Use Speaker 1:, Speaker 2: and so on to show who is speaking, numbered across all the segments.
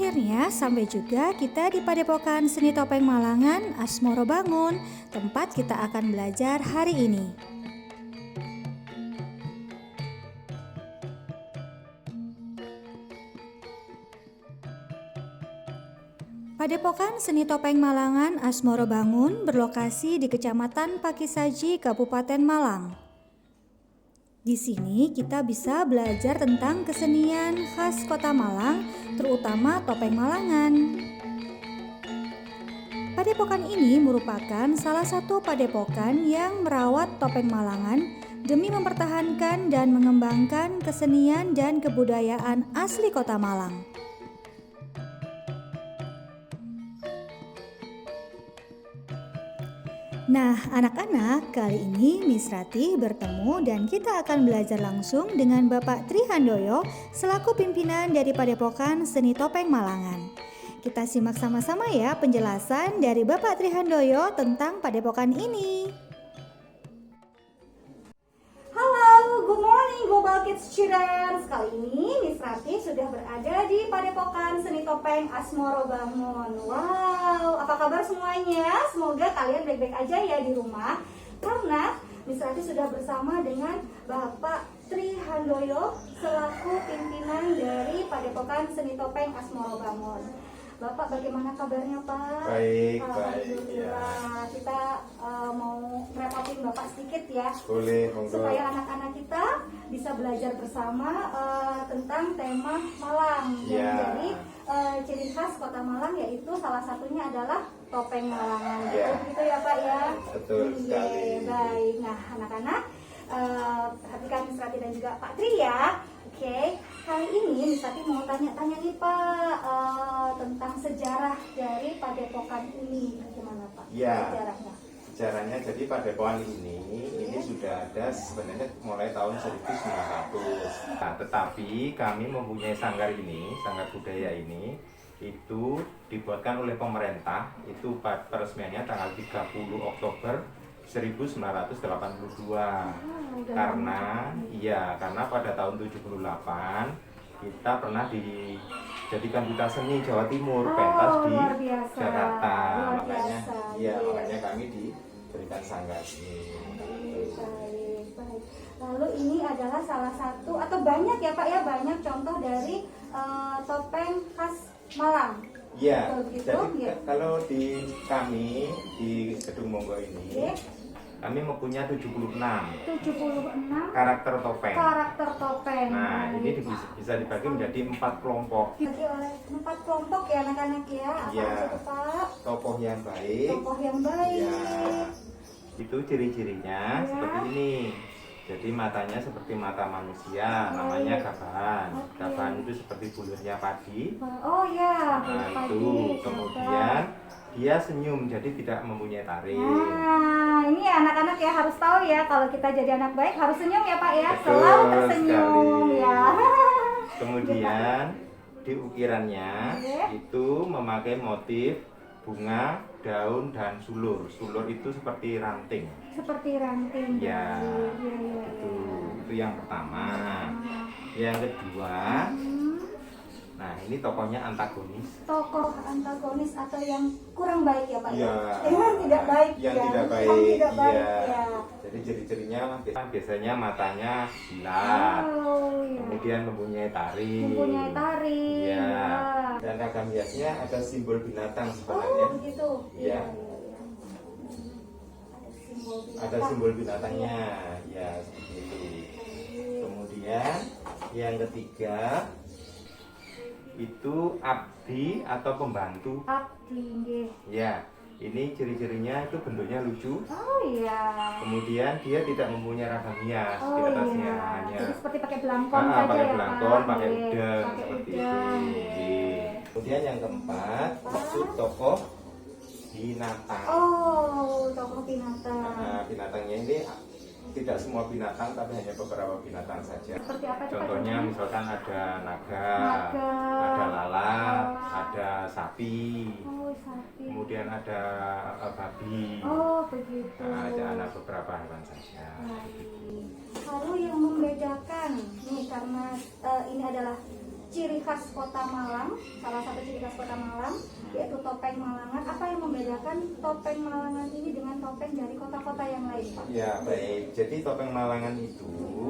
Speaker 1: Akhirnya sampai juga kita di Padepokan Seni Topeng Malangan Asmoro Bangun, tempat kita akan belajar hari ini. Padepokan Seni Topeng Malangan Asmoro Bangun berlokasi di Kecamatan Pakisaji, Kabupaten Malang. Di sini kita bisa belajar tentang kesenian khas Kota Malang, terutama topeng Malangan. Padepokan ini merupakan salah satu padepokan yang merawat topeng Malangan demi mempertahankan dan mengembangkan kesenian dan kebudayaan asli Kota Malang. Nah, anak-anak, kali ini Miss Rati bertemu dan kita akan belajar langsung dengan Bapak Tri Handoyo selaku pimpinan dari Padepokan Seni Topeng Malangan. Kita simak sama-sama ya penjelasan dari Bapak Tri Handoyo tentang padepokan ini. Halo, good morning Global Kids Children. Kali ini Miss Rati sudah berada di Padepokan Seni Topeng Asmoro Bangun. Wow, apa kabar semuanya? Semoga kalian baik-baik aja ya di rumah. Karena Miss Rati sudah bersama dengan Bapak Tri Handoyo selaku pimpinan dari Padepokan Seni Topeng Asmoro Bangun. Bapak, bagaimana kabarnya Pak?
Speaker 2: Baik,
Speaker 1: Alhamdulillah.
Speaker 2: baik.
Speaker 1: Kita mau ngerepotin Bapak sedikit ya.
Speaker 2: Boleh, monggo.
Speaker 1: Supaya anak-anak kita bisa belajar bersama tentang tema Malang. Yang
Speaker 2: Ya.
Speaker 1: jadi ciri khas Kota Malang yaitu salah satunya adalah topeng Malangan.
Speaker 2: Ya.
Speaker 1: Betul gitu ya Pak ya?
Speaker 2: Betul sekali.
Speaker 1: Baik. Nah anak-anak, perhatikan Miss Rati dan juga Pak Tri ya. Oke, kali ini Miss Rati mau tanya-tanya nih Pak tentang sejarah dari padepokan ini. Bagaimana Pak?
Speaker 2: Ya.
Speaker 1: Sejarahnya.
Speaker 2: Sejarahnya jadi padepokan ini sudah ada sebenarnya mulai tahun 1900. Nah, tetapi kami mempunyai sanggar ini, sanggar budaya ini itu dibuatkan oleh pemerintah itu peresmiannya tanggal 30 Oktober 1982. Karena pada tahun 78 kita pernah dijadikan duta seni Jawa Timur, pentas di Jakarta. Makanya kami diberikan sanggar ini.
Speaker 1: Baik. Lalu ini adalah salah satu atau banyak ya Pak ya, banyak contoh dari topeng khas Malang.
Speaker 2: Iya.
Speaker 1: Begitu,
Speaker 2: Jadi
Speaker 1: ya.
Speaker 2: kalau di kami di Gedung Monggo ini, kami mempunyai 76 karakter topeng.
Speaker 1: Karakter topeng.
Speaker 2: Nah, ini bisa dibagi menjadi 4 kelompok.
Speaker 1: Dibagi oleh 4 kelompok ya anak-anak ya. Apa
Speaker 2: Iya.
Speaker 1: aja tuh Pak?
Speaker 2: Tokoh yang baik.
Speaker 1: Tokoh yang baik.
Speaker 2: Ya, itu ciri-cirinya seperti ini. Jadi matanya seperti mata manusia, namanya gabahan. Gabahan itu seperti bulurnya padi.
Speaker 1: Oh ya,
Speaker 2: Nah, itu kemudian dia senyum, jadi tidak mempunyai taring.
Speaker 1: Nah, ini anak-anak ya harus tahu ya, kalau kita jadi anak baik harus senyum ya Pak ya,
Speaker 2: Betul
Speaker 1: selalu tersenyum
Speaker 2: sekali.
Speaker 1: ya.
Speaker 2: Kemudian di ukirannya itu memakai motif bunga, daun, dan sulur. Sulur itu seperti ranting.
Speaker 1: Seperti ranting.
Speaker 2: Ya,
Speaker 1: Ya.
Speaker 2: itu yang pertama. Yang kedua, nah ini tokohnya antagonis.
Speaker 1: Tokoh antagonis atau yang kurang baik ya Pak
Speaker 2: Ya,
Speaker 1: Yang tidak baik
Speaker 2: yang
Speaker 1: ya.
Speaker 2: tidak baik.
Speaker 1: Yang tidak baik
Speaker 2: Iya.
Speaker 1: ya.
Speaker 2: Jadi ciri-cirinya biasanya matanya bulat,
Speaker 1: Oh, ya.
Speaker 2: kemudian mempunyai taring.
Speaker 1: Mempunyai taring.
Speaker 2: Iya.
Speaker 1: Wah.
Speaker 2: Dan ragam hiasnya ada simbol binatang
Speaker 1: Oh,
Speaker 2: sebenarnya.
Speaker 1: begitu.
Speaker 2: Iya. Ada simbol binatangnya, ya seperti itu. Kemudian yang ketiga itu abdi atau pembantu.
Speaker 1: Abdi nggih.
Speaker 2: Ya, ini ciri-cirinya itu bentuknya lucu.
Speaker 1: Oh iya.
Speaker 2: Kemudian dia tidak mempunyai ragam hias di
Speaker 1: Oh
Speaker 2: atasnya
Speaker 1: iya.
Speaker 2: hanya.
Speaker 1: Jadi seperti pakai belangkon saja
Speaker 2: Pakai
Speaker 1: ya
Speaker 2: belangkon,
Speaker 1: Pak.
Speaker 2: pakai
Speaker 1: Nggih.
Speaker 2: udeng
Speaker 1: Pakai
Speaker 2: seperti
Speaker 1: udeng,
Speaker 2: itu.
Speaker 1: nggih.
Speaker 2: Kemudian yang keempat itu tokoh binatang.
Speaker 1: Oh, tokoh binatang.
Speaker 2: Nah, binatangnya ini tidak semua binatang tapi hanya beberapa binatang saja.
Speaker 1: Seperti apa itu, Pak?
Speaker 2: Contohnya misalkan ada naga,
Speaker 1: Naga.
Speaker 2: ada lalat,
Speaker 1: Oh.
Speaker 2: ada sapi,
Speaker 1: Oh, sapi.
Speaker 2: kemudian ada babi.
Speaker 1: Oh, begitu.
Speaker 2: Nah, ada beberapa hewan saja.
Speaker 1: Baik. Lalu yang membedakan nih karena ini adalah ciri khas Kota Malang, salah satu ciri khas Kota Malang yaitu topeng Malangan. Apa yang membedakan topeng Malangan ini dengan topeng dari kota-kota yang lain, Pak?
Speaker 2: Ya, baik. Jadi topeng Malangan itu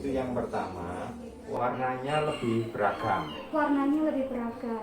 Speaker 2: yang pertama, warnanya lebih beragam.
Speaker 1: Warnanya lebih beragam.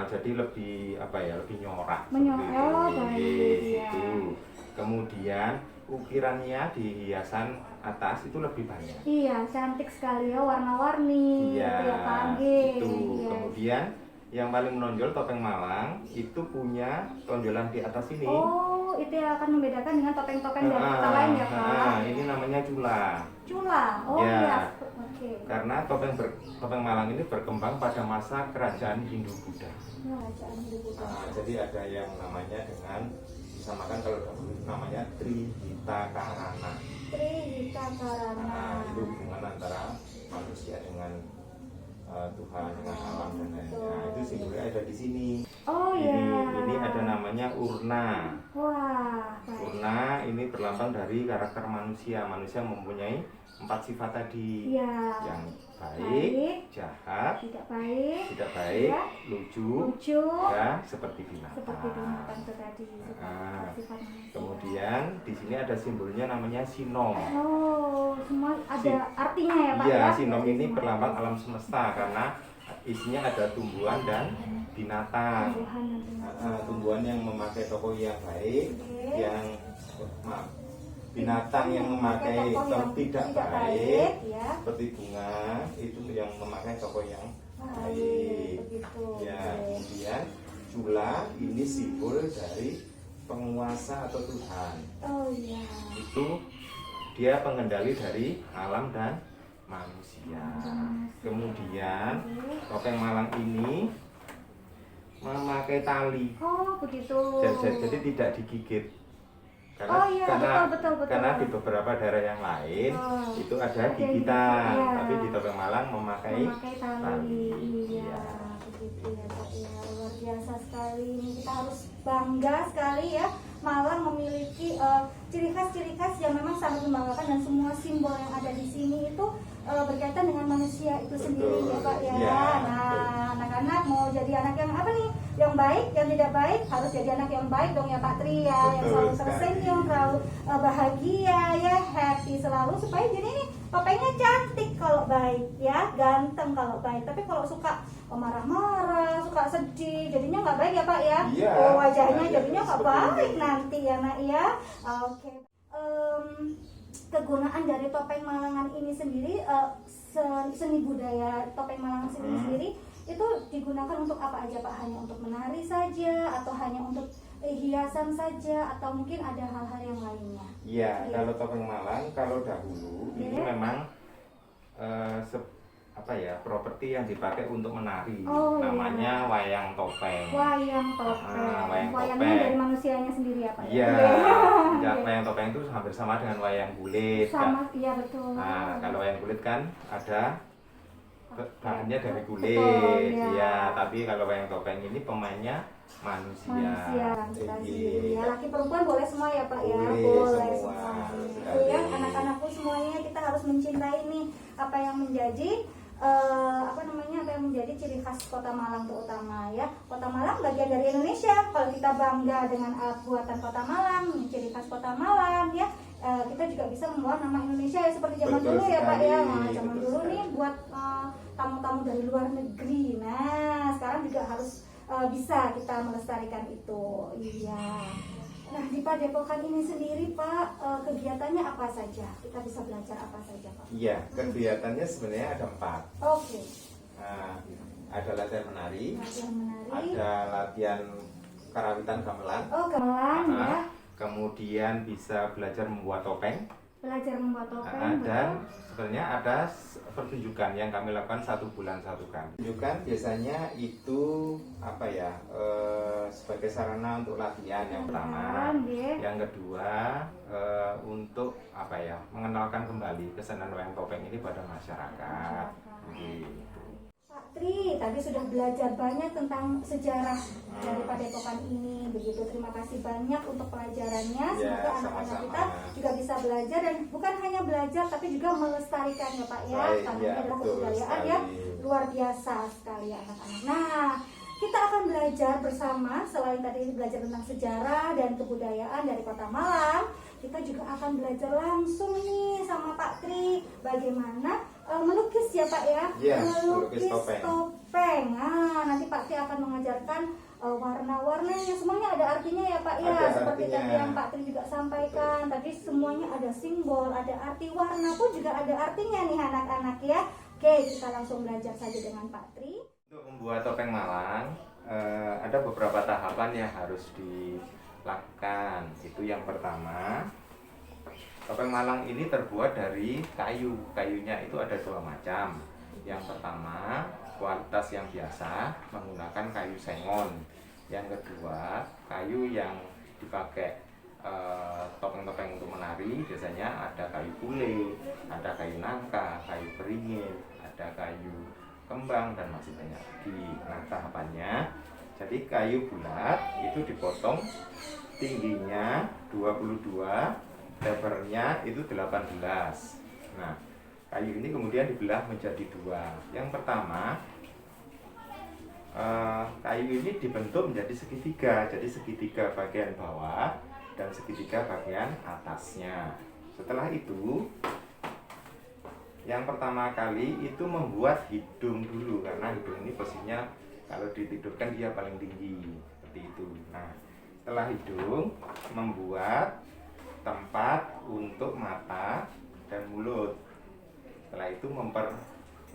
Speaker 2: Jadi lebih lebih nyorak.
Speaker 1: Menyorot, baik.
Speaker 2: Gitu. Kemudian ukirannya di hiasan atas itu lebih banyak.
Speaker 1: Iya, cantik sekali ya, warna-warni.
Speaker 2: Iya,
Speaker 1: Gitu ya, Pak. Nggih,
Speaker 2: itu.
Speaker 1: iya.
Speaker 2: Kemudian yang paling menonjol topeng Malang itu punya tonjolan di atas ini.
Speaker 1: Oh, itu yang akan membedakan dengan topeng-topeng dari kota lain ya, Pak?
Speaker 2: Ini namanya cula.
Speaker 1: Cula. Oh
Speaker 2: Ya.
Speaker 1: iya. Oke.
Speaker 2: Karena topeng Malang ini berkembang pada masa kerajaan Hindu-Buddha.
Speaker 1: Kerajaan Hindu-Buddha.
Speaker 2: Jadi ada yang namanya dengan disamakan kalau dahulu namanya Trihita Karana.
Speaker 1: Trihita Karana.
Speaker 2: Itu hubungan antara manusia dengan Tuhan, dengan alam dan lainnya.
Speaker 1: Betul.
Speaker 2: Itu simbolnya ada di sini.
Speaker 1: Oh iya.
Speaker 2: Ini ada namanya urna.
Speaker 1: Wah, baik.
Speaker 2: Urna ini berlambang dari karakter manusia. Manusia mempunyai 4 sifat tadi.
Speaker 1: Iya.
Speaker 2: Yang baik, jahat,
Speaker 1: tidak
Speaker 2: tidak baik,
Speaker 1: Iya.
Speaker 2: lucu,
Speaker 1: lucu,
Speaker 2: ya seperti binatang.
Speaker 1: seperti binatang itu tadi. Sifat manusia.
Speaker 2: Kemudian di sini ada simbolnya namanya sinom.
Speaker 1: Oh, semua ada artinya ya, Pak?
Speaker 2: Iya,
Speaker 1: ya?
Speaker 2: sinom
Speaker 1: Jadi
Speaker 2: ini
Speaker 1: semua
Speaker 2: berlambang alam semesta karena isinya ada tumbuhan dan binatang.
Speaker 1: tumbuhan dan binatang.
Speaker 2: Tumbuhan yang memakai tokoh yang baik,
Speaker 1: Oke.
Speaker 2: yang binatang yang memakai
Speaker 1: tokoh yang
Speaker 2: tidak baik,
Speaker 1: ya.
Speaker 2: seperti bunga itu yang memakai tokoh yang
Speaker 1: Baik,
Speaker 2: baik.
Speaker 1: begitu.
Speaker 2: Ya,
Speaker 1: Oke.
Speaker 2: kemudian cula ini simbol dari penguasa atau Tuhan.
Speaker 1: Oh iya.
Speaker 2: Itu dia pengendali dari alam dan manusia. Kemudian topeng Malang ini memakai tali.
Speaker 1: Oh begitu.
Speaker 2: Jadi tidak digigit.
Speaker 1: Oh iya, betul.
Speaker 2: Karena di beberapa daerah yang lain itu ada gigitan,
Speaker 1: iya.
Speaker 2: tapi di topeng Malang memakai
Speaker 1: tali. Iya, begitu ya, Pak ya. Luar biasa sekali. Ini kita harus bangga sekali ya. Malang memiliki ciri khas yang memang sangat membanggakan, dan semua simbol yang ada di sini itu berkaitan dengan manusia itu sendiri ya, Pak ya.
Speaker 2: Ya,
Speaker 1: Nah, anak-anak mau jadi anak yang apa nih? Yang baik, yang tidak baik, harus jadi anak yang baik dong ya, Pak Tri ya. Yang selalu tersenyum, selalu bahagia ya, happy selalu, supaya jadi ini topengnya cantik kalau baik ya, ganteng kalau baik. Tapi kalau suka marah-marah, suka sedih, jadinya nggak baik ya, Pak ya.
Speaker 2: Iya,
Speaker 1: Wajahnya
Speaker 2: iya,
Speaker 1: jadinya nggak
Speaker 2: seperti
Speaker 1: baik
Speaker 2: itu.
Speaker 1: nanti ya, Nak ya. Oke. Kegunaan dari topeng Malangan ini sendiri, seni budaya topeng Malangan sendiri itu digunakan untuk apa aja, Pak? Hanya untuk menari saja, atau hanya untuk hiasan saja, atau mungkin ada hal-hal yang lainnya?
Speaker 2: Iya, kalau topeng Malang kalau dahulu ini memang properti yang dipakai untuk menari. Namanya wayang topeng.
Speaker 1: Wayang topeng. Wayangnya
Speaker 2: topeng.
Speaker 1: dari manusianya sendiri ya, Pak?
Speaker 2: Iya, wayang topeng itu hampir sama dengan wayang kulit.
Speaker 1: Sama, iya betul.
Speaker 2: Nah, kalau wayang kulit kan ada bahannya dari kulit,
Speaker 1: Betul,
Speaker 2: ya. Tapi kalau wayang topeng ini pemainnya manusia.
Speaker 1: Kita sendiri ya. Laki perempuan boleh semua ya, Pak ya?
Speaker 2: Boleh
Speaker 1: semua.
Speaker 2: semua.
Speaker 1: Itu ya, anak-anakku semuanya kita harus mencintai nih apa yang menjadi apa yang menjadi ciri khas Kota Malang terutama ya. Kota Malang bagian dari Indonesia. Kalau kita bangga dengan buatan Kota Malang, ciri khas Kota Malang ya, kita juga bisa membawa nama Indonesia ya, seperti zaman dulu ya, Pak ya. Nah, zaman dulu nih buat tamu-tamu dari luar negeri. Nah, sekarang juga harus bisa kita melestarikan itu. Iya. Nah, di Padepokan ini sendiri, Pak, kegiatannya apa saja? Kita bisa belajar apa saja, Pak?
Speaker 2: Iya, kegiatannya sebenarnya ada 4.
Speaker 1: Oke.
Speaker 2: Nah, ada latihan menari,
Speaker 1: Latihan menari.
Speaker 2: ada latihan karawitan gamelan.
Speaker 1: Oh, gamelan ya.
Speaker 2: Kemudian bisa belajar membuat topeng.
Speaker 1: Belajar membuat topeng.
Speaker 2: Dan sebenarnya ada pertunjukan yang kami lakukan 1 bulan 1 kali. Pertunjukan biasanya itu sebagai sarana untuk latihan yang pertama. Yang kedua untuk mengenalkan kembali kesenian wayang topeng ini pada masyarakat. Gitu.
Speaker 1: Pak Tri, tadi sudah belajar banyak tentang sejarah dari Padepokan ini. Begitu, terima kasih banyak untuk pelajarannya. Semoga anak-anak kita juga bisa belajar dan bukan hanya belajar tapi juga melestarikan ya Pak ya. Karena ini adalah kebudayaan yang luar biasa sekali anak-anak. Nah, kita akan belajar bersama, selain tadi belajar tentang sejarah dan kebudayaan dari Kota Malang, kita juga akan belajar langsung nih sama Pak Tri bagaimana melukis ya Pak ya, melukis topeng. Nah, nanti Pak Tri akan mengajarkan warna-warnanya, semuanya ada artinya ya Pak ya, seperti tadi yang Pak Tri juga sampaikan. Tadi semuanya ada simbol, ada arti, warna pun juga ada artinya nih anak-anak ya. Oke, kita langsung belajar saja dengan Pak Tri.
Speaker 2: Untuk membuat topeng Malang, ada beberapa tahapan yang harus dilakukan. Itu yang pertama, topeng Malang ini terbuat dari kayu. Kayunya itu ada dua macam. Yang pertama, kualitas yang biasa menggunakan kayu sengon. Yang kedua, kayu yang dipakai topeng-topeng untuk menari biasanya ada kayu pule, ada kayu nangka, kayu beringin, ada kayu kembang, dan masih banyak lagi. Nah, tahapannya, jadi kayu bulat itu dipotong, tingginya 22, lebarnya itu 18. Nah, kayu ini kemudian dibelah menjadi dua. Yang pertama, kayu ini dibentuk menjadi segitiga. Jadi segitiga bagian bawah dan segitiga bagian atasnya. Setelah itu, yang pertama kali itu membuat hidung dulu, karena hidung ini posisinya kalau ditidurkan dia paling tinggi, seperti itu. Nah, setelah hidung, membuat tempat untuk mata dan mulut. Setelah itu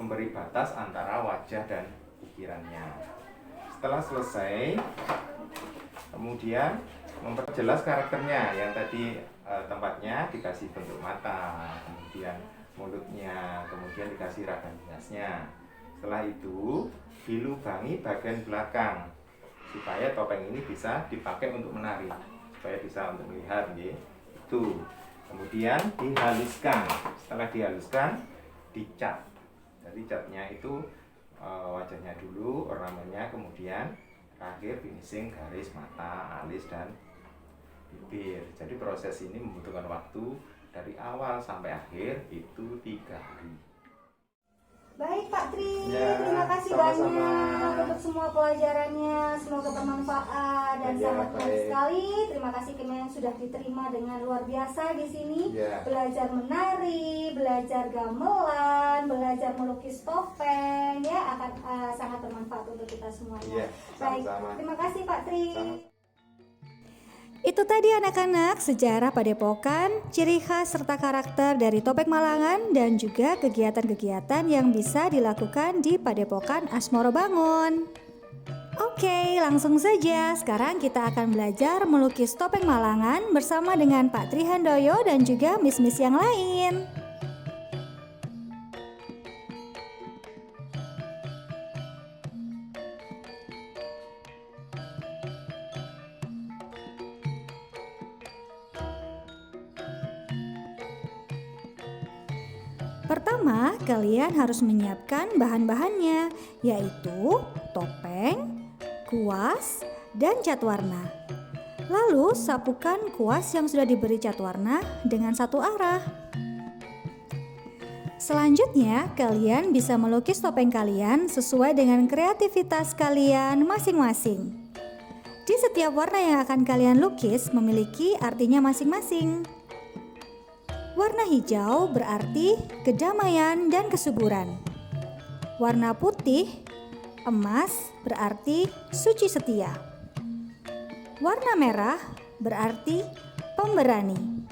Speaker 2: memberi batas antara wajah dan pikirannya. Setelah selesai, kemudian memperjelas karakternya. Yang tadi tempatnya dikasih bentuk mata, kemudian mulutnya, kemudian dikasih ragam hiasnya. Setelah itu dilubangi bagian belakang supaya topeng ini bisa dipakai untuk menari, supaya bisa untuk melihat ya. Itu kemudian dihaluskan. Setelah dihaluskan, dicat. Jadi catnya itu wajahnya dulu, ornamennya, kemudian terakhir finishing garis mata, alis, dan bibir. Jadi proses ini membutuhkan waktu dari awal sampai akhir itu 3 hari.
Speaker 1: Baik Pak Tri,
Speaker 2: Ya,
Speaker 1: terima kasih
Speaker 2: sama-sama
Speaker 1: banyak untuk semua pelajarannya. Semoga bermanfaat dan
Speaker 2: Ya,
Speaker 1: sangat baik
Speaker 2: baik.
Speaker 1: sekali. Terima kasih yang sudah diterima dengan luar biasa di sini.
Speaker 2: Ya.
Speaker 1: Belajar menari, belajar gamelan, belajar melukis topeng, ya akan sangat bermanfaat untuk kita semuanya.
Speaker 2: Ya,
Speaker 1: Baik,
Speaker 2: sama-sama.
Speaker 1: terima kasih Pak Tri.
Speaker 2: Sama.
Speaker 1: Itu tadi anak-anak sejarah Padepokan, ciri khas serta karakter dari topeng Malangan dan juga kegiatan-kegiatan yang bisa dilakukan di Padepokan Asmoro Bangun. Oke, langsung saja. Sekarang kita akan belajar melukis topeng Malangan bersama dengan Pak Tri Handoyo dan juga miss-miss yang lain. Pertama, kalian harus menyiapkan bahan-bahannya, yaitu topeng, kuas, dan cat warna. Lalu, sapukan kuas yang sudah diberi cat warna dengan satu arah. Selanjutnya, kalian bisa melukis topeng kalian sesuai dengan kreativitas kalian masing-masing. Di setiap warna yang akan kalian lukis memiliki artinya masing-masing. Warna hijau berarti kedamaian dan kesuburan. Warna putih, emas, berarti suci setia. Warna merah berarti pemberani.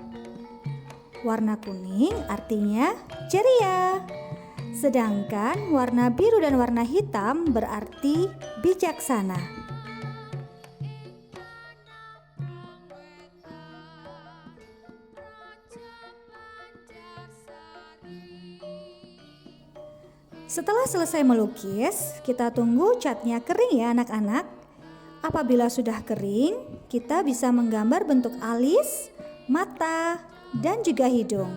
Speaker 1: Warna kuning artinya ceria. Sedangkan warna biru dan warna hitam berarti bijaksana. Setelah selesai melukis, kita tunggu catnya kering ya anak-anak. Apabila sudah kering, kita bisa menggambar bentuk alis, mata, dan juga hidung.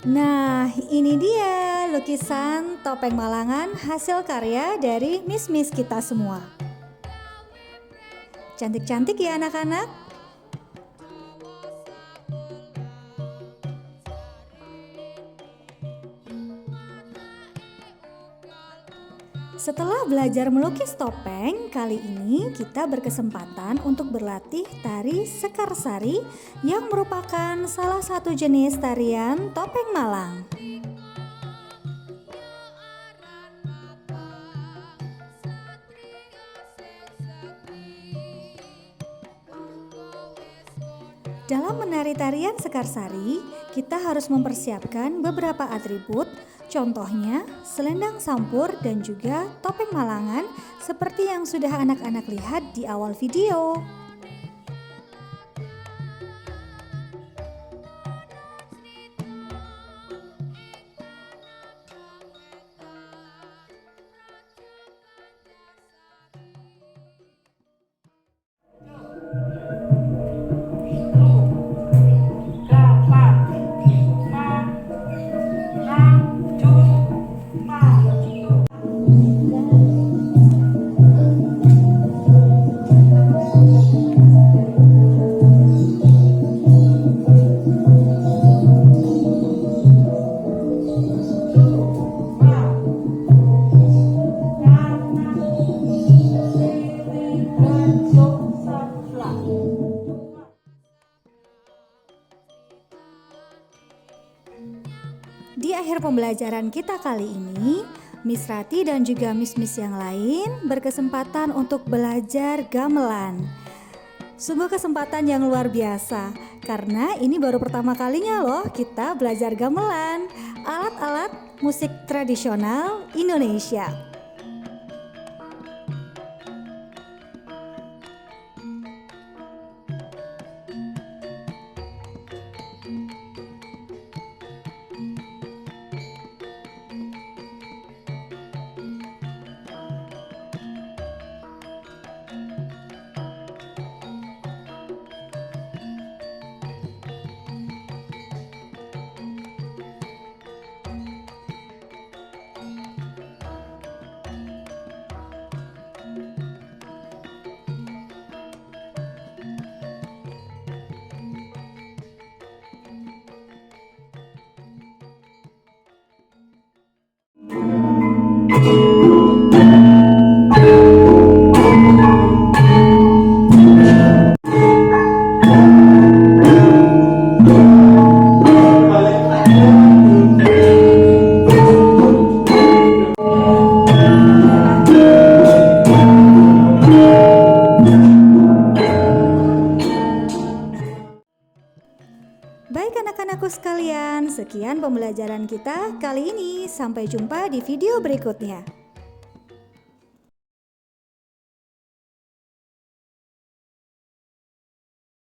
Speaker 1: Nah, ini dia lukisan topeng Malangan hasil karya dari Miss kita semua. Cantik-cantik ya anak-anak? Setelah belajar melukis topeng, kali ini kita berkesempatan untuk berlatih tari Sekarsari yang merupakan salah satu jenis tarian topeng Malang. Dalam menari tarian Sekarsari, kita harus mempersiapkan beberapa atribut, contohnya selendang sampur dan juga topeng Malangan seperti yang sudah anak-anak lihat di awal video. Di akhir pembelajaran kita kali ini, Miss Rati dan juga Miss yang lain berkesempatan untuk belajar gamelan. Sungguh kesempatan yang luar biasa, karena ini baru pertama kalinya loh kita belajar gamelan, alat-alat musik tradisional Indonesia. Baik anak-anakku sekalian, sekian pembelajaran kita kali ini. Sampai jumpa di video berikutnya.